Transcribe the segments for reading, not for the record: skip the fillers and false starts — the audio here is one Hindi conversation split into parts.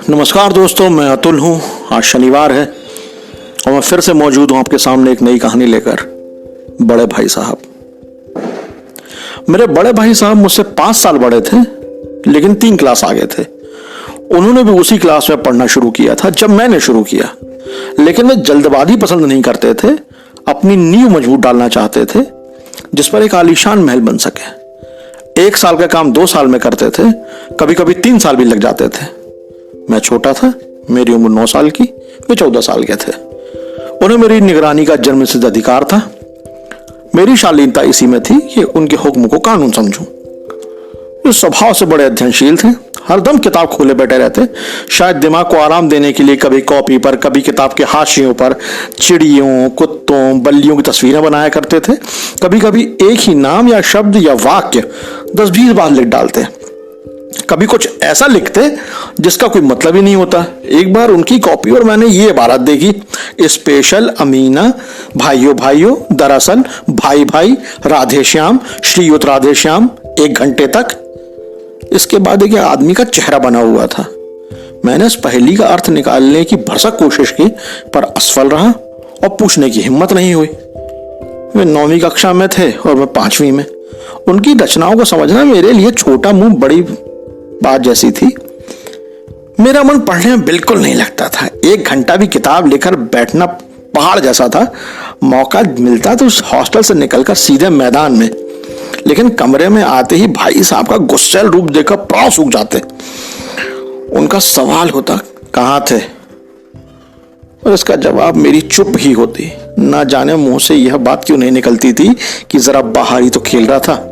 नमस्कार दोस्तों, मैं अतुल हूँ। आज शनिवार है और मैं फिर से मौजूद हूँ आपके सामने एक नई कहानी लेकर। बड़े भाई साहब। मेरे बड़े भाई साहब मुझसे 5 साल बड़े थे, लेकिन 3 क्लास आगे थे। उन्होंने भी उसी क्लास में पढ़ना शुरू किया था जब मैंने शुरू किया, लेकिन वे जल्दबाजी पसंद नहीं करते थे। अपनी नींव मजबूत डालना चाहते थे जिस पर एक आलीशान महल बन सके। 1 साल का काम 2 साल में करते थे, कभी कभी 3 साल भी लग जाते थे। मैं छोटा था, मेरी उम्र 9 साल की, वे 14 साल के थे। उन्हें मेरी निगरानी का जन्मसिद्ध अधिकार था। मेरी शालीनता इसी में थी कि उनके हुक्म को कानून समझूं। वे स्वभाव से बड़े अध्ययनशील थे, हरदम किताब खोले बैठे रहते। शायद दिमाग को आराम देने के लिए कभी कॉपी पर, कभी किताब के हाशियों पर चिड़ियों, कुत्तों, बल्लियों की तस्वीरें बनाया करते थे। कभी कभी एक ही नाम या शब्द या वाक्य 10-20 बार लिख डालते। कभी कुछ ऐसा लिखते जिसका कोई मतलब ही नहीं होता। एक बार उनकी कॉपी और मैंने ये इबारत देखी, स्पेशल अमीना, भाइयों भाइयों, दरअसल भाई भाई, राधे श्याम, श्रीयुत राधे श्याम, 1 घंटे तक। इसके बाद एक आदमी का चेहरा बना हुआ था। मैंने इस पहेली का अर्थ निकालने की भरसक कोशिश की, पर असफल रहा और पूछने की हिम्मत नहीं हुई। वे 9वीं कक्षा में थे और मैं 5वीं में। उनकी रचनाओं को समझना मेरे लिए छोटा मुंह बड़ी बात जैसी थी। मेरा मन पढ़ने में बिल्कुल नहीं लगता था। 1 घंटा भी किताब लेकर बैठना पहाड़ जैसा था। मौका मिलता तो उस हॉस्टल से निकलकर सीधे मैदान में, लेकिन कमरे में आते ही भाई साहब का गुस्सैल रूप देखकर प्राण सूख जाते। उनका सवाल होता, कहाँ थे? और इसका जवाब मेरी चुप ही होती। ना जाने मुंह से यह बात क्यों नहीं निकलती थी कि जरा बाहर ही तो खेल रहा था।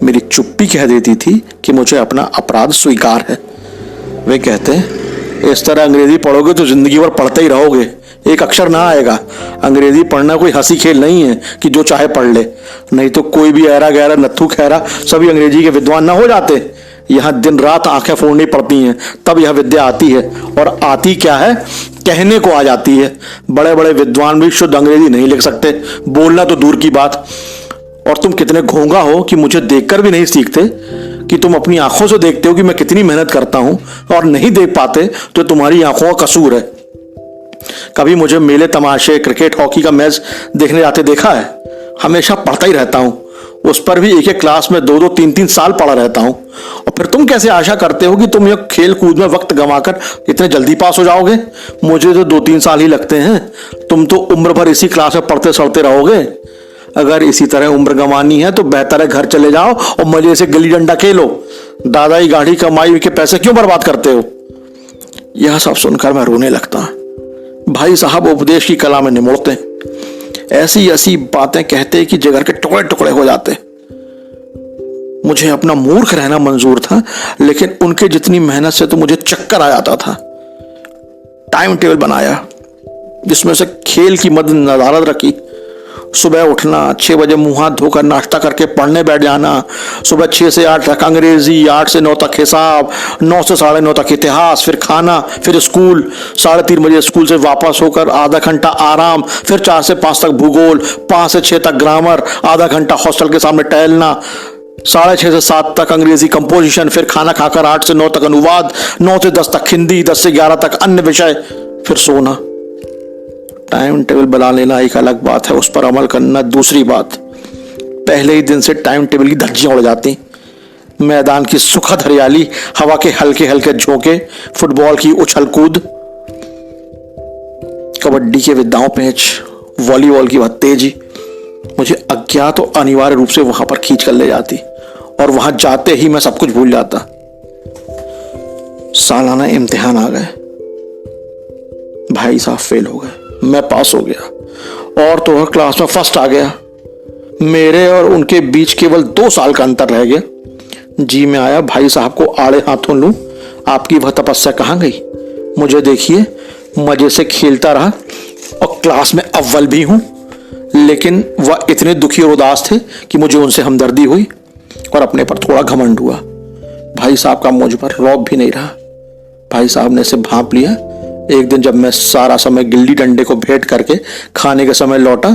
मेरी चुप्पी कह देती थी कि मुझे अपना अपराध स्वीकार है। वे कहते, इस तरह अंग्रेजी पढ़ोगे तो जिंदगी भर पढ़ते ही रहोगे, एक अक्षर ना आएगा। अंग्रेजी पढ़ना कोई हंसी खेल नहीं है कि जो चाहे पढ़ ले, नहीं तो कोई भी ऐरा गहरा नत्थू खैरा सभी अंग्रेजी के विद्वान ना हो जाते। यहाँ दिन रात आंखें फोड़नी पड़ती हैं, तब यह विद्या आती है। और आती क्या है, कहने को आ जाती है। बड़े बड़े विद्वान भी शुद्ध अंग्रेजी नहीं लिख सकते, बोलना तो दूर की बात। और तुम कितने घोंगा हो कि मुझे देखकर भी नहीं सीखते, कि तुम अपनी आंखों से देखते हो कि मैं कितनी मेहनत करता हूं और नहीं देख पाते तो तुम्हारी आंखों का कसूर है। कभी मुझे मेले तमाशे, क्रिकेट, हॉकी का मैच देखने जाते देखा है? हमेशा पढ़ता ही रहता हूं। उस पर भी एक क्लास में 2-2, 3-3 साल पढ़ा रहता हूं। और फिर तुम कैसे आशा करते हो कि तुम यह खेल कूद में वक्त गंवाकर इतने जल्दी पास हो जाओगे? मुझे तो 2-3 साल ही लगते हैं। तुम तो उम्र भर इसी क्लास में पढ़ते सड़ते रहोगे। अगर इसी तरह उम्र गंवानी है तो बेहतर है घर चले जाओ और मजे से गिल्ली डंडा खेलो। दादा की गाढ़ी कमाई के पैसे क्यों बर्बाद करते हो? यह सब सुनकर मैं रोने लगता। भाई साहब उपदेश की कला में निमुड़ते, ऐसी ऐसी बातें कहते कि जिगर के टुकड़े टुकड़े हो जाते। मुझे अपना मूर्ख रहना मंजूर था, लेकिन उनके जितनी मेहनत से तो मुझे चक्कर आ जाता था। टाइम टेबल बनाया जिसमें से खेल की मद नज़ारत रखी। सुबह उठना, 6 बजे मुंह हाथ धोकर नाश्ता करके पढ़ने बैठ जाना। सुबह 6 से 8 तक अंग्रेजी, 8 से 9 तक हिसाब, 9 से 9:30 तक इतिहास, फिर खाना, फिर स्कूल। 3:30 बजे स्कूल से वापस होकर आधा घंटा आराम, फिर 4 से 5 तक भूगोल, 5 से 6 तक ग्रामर, आधा घंटा हॉस्टल के सामने टहलना, 6:30 से 7 तक अंग्रेजी कंपोजिशन, फिर खाना खाकर 8 से 9 तक अनुवाद, 9 से 10 तक हिंदी, 10 से 11 तक अन्य विषय, फिर सोना। टाइम टेबल बना लेना एक अलग बात है, उस पर अमल करना दूसरी बात। पहले ही दिन से टाइम टेबल की धज्जियां उड़ जाती। मैदान की सुखद हरियाली, हवा के हल्के हल्के झोंके, फुटबॉल की उछल कूद, कबड्डी के विदाओं पैच, वॉलीबॉल की वह तेजी मुझे अज्ञात और अनिवार्य रूप से वहां पर खींच कर ले जाती, और वहां जाते ही मैं सब कुछ भूल जाता। सालाना इम्तिहान आ गए। भाई साहब फेल हो गए, मैं पास हो गया और तो और क्लास में फर्स्ट आ गया। मेरे और उनके बीच केवल 2 साल का अंतर रह गया। जी में आया भाई साहब को आड़े हाथों लूं, आपकी वह तपस्या कहाँ गई? मुझे देखिए, मजे से खेलता रहा और क्लास में अव्वल भी हूं। लेकिन वह इतने दुखी और उदास थे कि मुझे उनसे हमदर्दी हुई और अपने पर थोड़ा घमंड हुआ। भाई साहब का मुझ पर रौब भी नहीं रहा। भाई साहब ने इसे भांप लिया। एक दिन जब मैं सारा समय गिल्ली डंडे को भेंट करके खाने के समय लौटा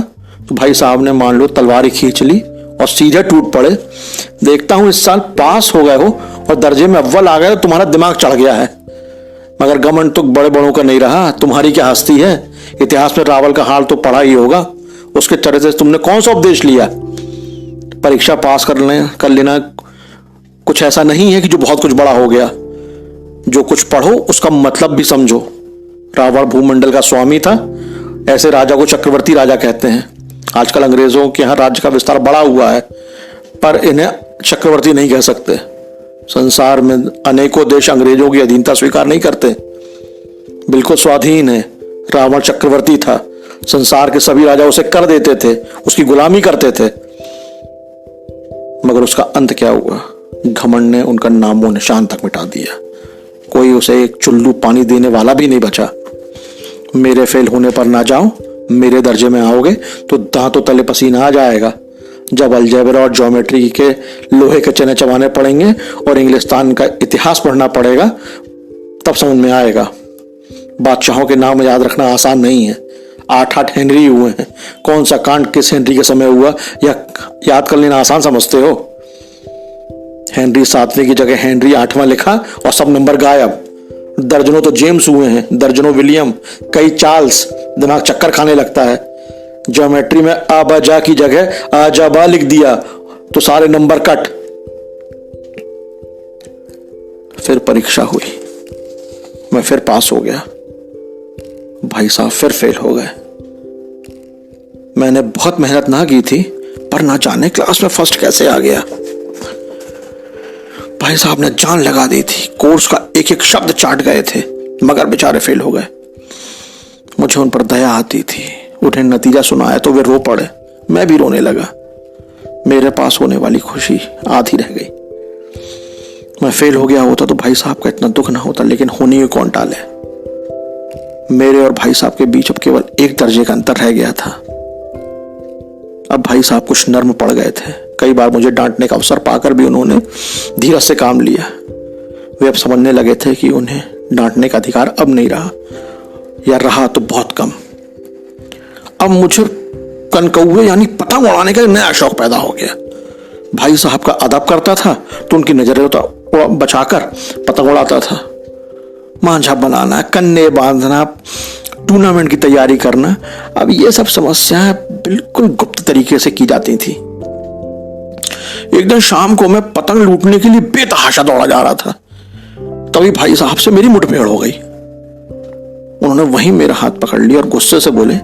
तो भाई साहब ने मान लो तलवार खींच ली और सीधे टूट पड़े। देखता हूं इस साल पास हो गए हो और दर्जे में अव्वल आ गए तो तुम्हारा दिमाग चढ़ गया है। मगर घमंड तो बड़े बड़ों का नहीं रहा, तुम्हारी क्या हस्ती है। इतिहास में रावल का हाल तो पढ़ा ही होगा। उसके चरित्र से तुमने कौन सा उपदेश लिया। परीक्षा पास कर लेना कुछ ऐसा नहीं है कि जो बहुत कुछ बड़ा हो गया। जो कुछ पढ़ो उसका मतलब भी समझो। रावण भूमंडल का स्वामी था। ऐसे राजा को चक्रवर्ती राजा कहते हैं। आजकल अंग्रेजों के यहाँ राज्य का विस्तार बढ़ा हुआ है, पर इन्हें चक्रवर्ती नहीं कह सकते। संसार में अनेकों देश अंग्रेजों की अधीनता स्वीकार नहीं करते, बिल्कुल स्वाधीन है। रावण चक्रवर्ती था। संसार के सभी राजा उसे कर देते थे, उसकी गुलामी करते थे। मगर उसका अंत क्या हुआ। घमंड ने उनका नामो निशान तक मिटा दिया। कोई उसे एक चुल्लू पानी देने वाला भी नहीं बचा। मेरे फेल होने पर ना जाओ, मेरे दर्जे में आओगे तो दांतों तले पसीना आ जाएगा। जब अलजेब्रा और ज्योमेट्री के लोहे के चने चबाने पड़ेंगे और इंग्लिस्तान का इतिहास पढ़ना पड़ेगा तब समझ में आएगा। बादशाहों के नाम याद रखना आसान नहीं है। 8 हेनरी हुए हैं। कौन सा कांड किस हेनरी के समय हुआ यह याद कर लेना आसान समझते हो। हेनरी 7वें की जगह हेनरी 8वां लिखा और सब नंबर गायब। दर्जनों तो जेम्स हुए हैं, दर्जनों विलियम, कई चार्ल्स। दिमाग चक्कर खाने लगता है। ज्योमेट्री में आबाजा की जगह आजाबा लिख दिया तो सारे नंबर कट। फिर परीक्षा हुई, मैं फिर पास हो गया। भाई साहब फिर फेल हो गए। मैंने बहुत मेहनत ना की थी, पर ना जाने क्लास में फर्स्ट कैसे आ गया। भाई साहब ने जान लगा दी थी। कोर्स का एक एक शब्द चाट गए थे, मगर बेचारे फेल हो गए। मुझे उन पर दया आती थी। उन्हें नतीजा सुनाया तो वे रो पड़े। मैं भी रोने लगा। मेरे पास होने वाली खुशी आधी रह गई। मैं फेल हो गया होता तो भाई साहब का इतना दुख ना होता, लेकिन होने ही कौन टाले। मेरे और भाई साहब के बीच अब केवल एक दर्जे का अंतर रह गया था। अब भाई साहब कुछ नर्म पड़ गए थे। कई बार मुझे डांटने का अवसर पाकर भी उन्होंने धीरज से काम लिया। वे अब समझने लगे थे कि उन्हें डांटने का अधिकार अब नहीं रहा, या रहा तो बहुत कम। अब मुझे कनकौवे यानी पतंग उड़ाने का नया शौक पैदा हो गया। भाई साहब का अदब करता था तो उनकी नजरें तो बचाकर पतंग उड़ाता था। मांझा बनाना, कन्ने बांधना, टूर्नामेंट की तैयारी करना, अब ये सब समस्याएं बिल्कुल गुप्त तरीके से की जाती थी। एक दिन शाम को मैं पतंग लूटने के लिए बेतहाशा दौड़ा जा रहा था। तभी भाई साहब से मेरी मुठभेड़ हो गई। उन्होंने वहीं मेरा हाथ पकड़ लिया और गुस्से से बोले,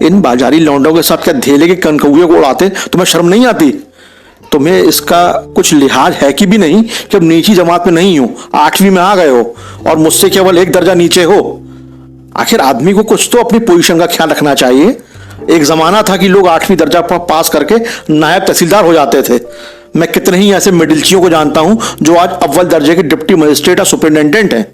इन बाजारी लौंडों के साथ क्या धेले के कनकौए को उड़ाते, तुम्हें शर्म नहीं आती। तुम्हें इसका कुछ लिहाज है कि भी नहीं कि अब नीची जमात में नहीं हो, 8वीं में आ गए हो और मुझसे केवल एक दर्जा नीचे हो। आखिर आदमी को कुछ तो अपनी पोजीशन का ख्याल रखना चाहिए। एक जमाना था कि लोग 8वीं दर्जा पास करके नायब तहसीलदार हो जाते थे। मैं कितने ही ऐसे मिडिलचियों को जानता हूं जो आज अव्वल दर्जे के डिप्टी मजिस्ट्रेट या सुपरिटेंडेंट हैं,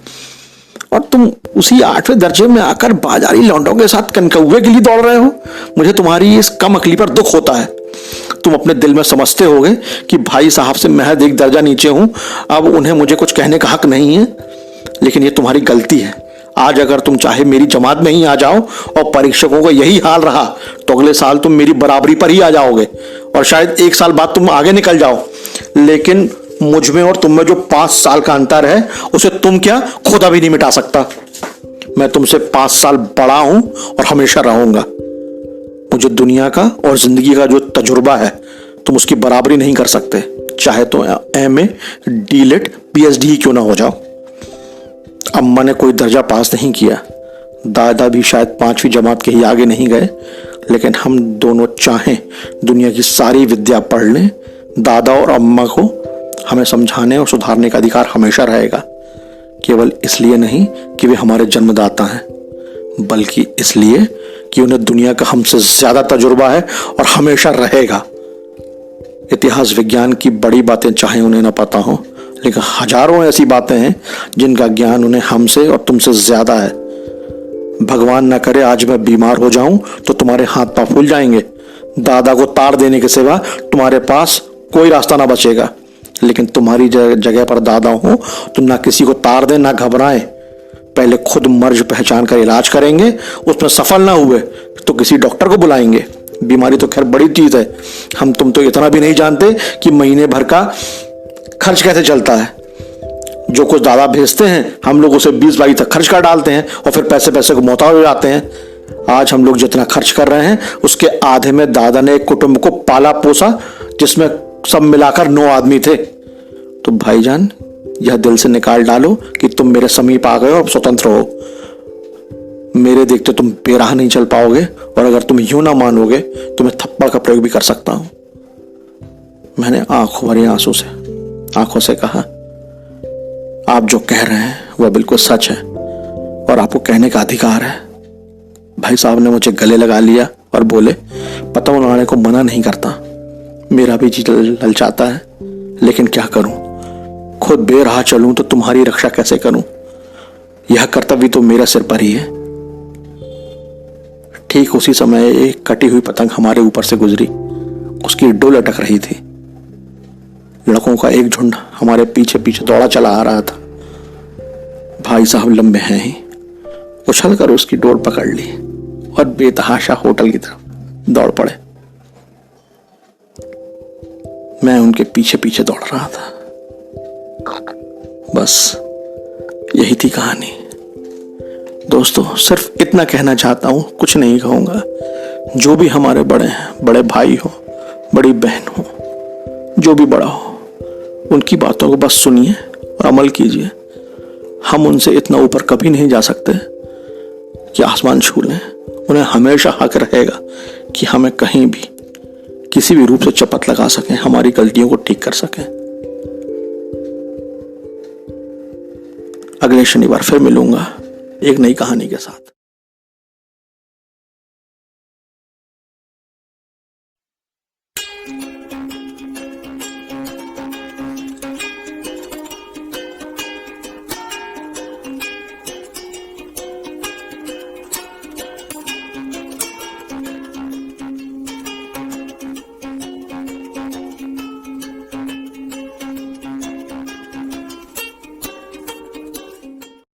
और तुम उसी 8वें दर्जे में आकर बाजारी लौंडों के साथ कनकौए के लिए दौड़ रहे हो। मुझे तुम्हारी इस कम अकली पर दुख होता है। तुम अपने दिल में समझते होगे कि भाई साहब से महज एक दर्जा नीचे हूं, अब उन्हें मुझे कुछ कहने का हक नहीं है, लेकिन ये तुम्हारी गलती है। आज अगर तुम चाहे मेरी जमात में ही आ जाओ और परीक्षकों को यही हाल रहा तो अगले साल तुम मेरी बराबरी पर ही आ जाओगे और शायद एक साल बाद तुम आगे निकल जाओ। लेकिन मुझ में और तुम में जो 5 साल का अंतर है उसे तुम क्या खुदा भी नहीं मिटा सकता। मैं तुमसे 5 साल बड़ा हूं और हमेशा रहूंगा। मुझे दुनिया का और जिंदगी का जो तजुर्बा है तुम उसकी बराबरी नहीं कर सकते, चाहे तो MA, DLED, PhD क्यों ना हो जाओ। अम्मा ने कोई दर्जा पास नहीं किया, दादा भी शायद 5वीं जमात के ही आगे नहीं गए, लेकिन हम दोनों चाहें दुनिया की सारी विद्या पढ़ लें, दादा और अम्मा को हमें समझाने और सुधारने का अधिकार हमेशा रहेगा। केवल इसलिए नहीं कि वे हमारे जन्मदाता हैं, बल्कि इसलिए कि उन्हें दुनिया का हमसे ज्यादा तजुर्बा है और हमेशा रहेगा। इतिहास विज्ञान की बड़ी बातें चाहे उन्हें न पता हो, लेकिन हजारों ऐसी बातें हैं जिनका ज्ञान उन्हें हमसे और तुमसे ज्यादा है। भगवान न करे आज मैं बीमार हो जाऊं तो तुम्हारे हाथ पांव फूल जाएंगे। दादा को ताड़ देने के सिवा तुम्हारे पास कोई रास्ता ना बचेगा। लेकिन तुम्हारी जगह पर दादा हो तो ना किसी को ताड़ दें ना घबराएं, पहले खुद मर्ज पहचान कर इलाज करेंगे, उसमें सफल ना हुए तो किसी डॉक्टर को बुलाएंगे। बीमारी तो खैर बड़ी चीज है, हम तुम तो इतना भी नहीं जानते कि महीने भर का खर्च कैसे चलता है। जो कुछ दादा भेजते हैं हम लोग उसे 20-22 तक खर्च कर डालते हैं और फिर पैसे पैसे को मोहताज हो जाते हैं। आज हम लोग जितना खर्च कर रहे हैं उसके आधे में दादा ने एक कुटुंब को पाला पोसा जिसमें सब मिलाकर 9 आदमी थे। तो भाईजान यह दिल से निकाल डालो कि तुम मेरे समीप आ गए और स्वतंत्र हो। मेरे देखते तुम बेराह नहीं चल पाओगे, और अगर तुम यूं ना मानोगे तो मैं थप्पड़ का प्रयोग भी कर सकता हूं। मैंने आंखों भरी आंखों से कहा, आप जो कह रहे हैं वह बिल्कुल सच है और आपको कहने का अधिकार है। भाई साहब ने मुझे गले लगा लिया और बोले, पता उड़ाने को मना नहीं करता, मेरा भी जी ललचाता है, लेकिन क्या करूं, खुद बेराह चलूं तो तुम्हारी रक्षा कैसे करूं, यह कर्तव्य तो मेरे सिर पर ही है। ठीक उसी समय एक कटी हुई पतंग हमारे ऊपर से गुजरी, उसकी डोल अटक रही थी। लड़कों का एक झुंड हमारे पीछे पीछे दौड़ा चला आ रहा था। भाई साहब लंबे हैं ही, उछल कर उसकी डोर पकड़ ली और बेतहाशा होटल की तरफ दौड़ पड़े। मैं उनके पीछे पीछे दौड़ रहा था। बस यही थी कहानी। दोस्तों सिर्फ इतना कहना चाहता हूं, कुछ नहीं कहूंगा। जो भी हमारे बड़े हैं, बड़े भाई हो, बड़ी बहन हो, जो भी बड़ा हो, उनकी बातों को बस सुनिए और अमल कीजिए। हम उनसे इतना ऊपर कभी नहीं जा सकते कि आसमान छू लें। उन्हें हमेशा हक रहेगा कि हमें कहीं भी किसी भी रूप से चपत लगा सकें, हमारी गलतियों को ठीक कर सकें। अगले शनिवार फिर मिलूंगा एक नई कहानी के साथ।